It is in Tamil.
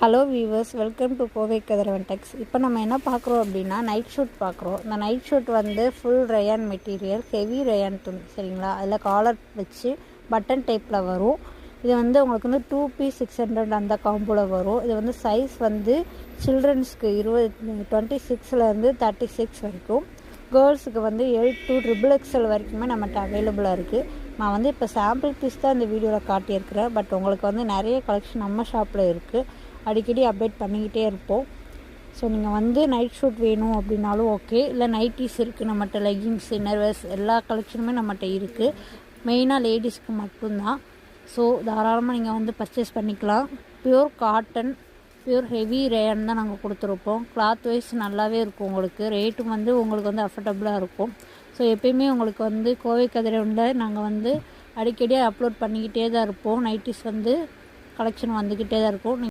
Hello viewers, welcome to Kovai Kathiravan tex. இப்போ நம்ம என்ன பார்க்குறோம் அப்படின்னா நைட் ஷூட் பார்க்குறோம். இந்த நைட் ஷூட் வந்து full rayon material, heavy rayon துணி, சரிங்களா? அதில் காலர் வச்சு பட்டன் டைப்பில் வரும். இது வந்து உங்களுக்கு வந்து 2 பீஸ் 600 அந்த காம்போவில் வரும். இது வந்து சைஸ் வந்து சில்ட்ரன்ஸ்க்கு 26லேருந்து 36 வரைக்கும், கேர்ள்ஸுக்கு வந்து 8 to XXL வரைக்குமே நம்மகிட்ட அவைலபிளாக இருக்குது. நான் வந்து இப்போ சாம்பிள் பீஸ் தான் இந்த வீடியோவில் காட்டியிருக்கிறேன். பட் உங்களுக்கு வந்து நிறைய கலெக்ஷன் நம்ம ஷாப்பில் இருக்குது. அடிக்கடி அப்டேட் பண்ணிக்கிட்டே இருப்போம். ஸோ நீங்கள் வந்து நைட் ஷூட் வேணும் அப்படின்னாலும் ஓகே, இல்லை நைட்டிஸ் இருக்குது நம்மகிட்ட, லெகின்ஸ், இன்னர்வேர்ஸ் எல்லா கலெக்ஷனுமே நம்மகிட்ட இருக்குது. மெயினாக லேடிஸ்க்கு மட்டும்தான். ஸோ தாராளமாக நீங்கள் வந்து பர்ச்சேஸ் பண்ணிக்கலாம். Pure cotton, pure heavy Ryan தான் நாங்கள் கொடுத்துருப்போம். கிளாத் வைஸ் நல்லாவே இருக்கும். உங்களுக்கு ரேட்டும் வந்து உங்களுக்கு வந்து அஃபர்டபுளாக இருக்கும். ஸோ எப்பயுமே உங்களுக்கு வந்து கோவை கதிரவனில் நாங்கள் வந்து அடிக்கடி அப்லோட் பண்ணிக்கிட்டே தான் இருப்போம். நைட்டிஸ் வந்து கலெக்ஷன் வந்துக்கிட்டே தான் இருக்கும்.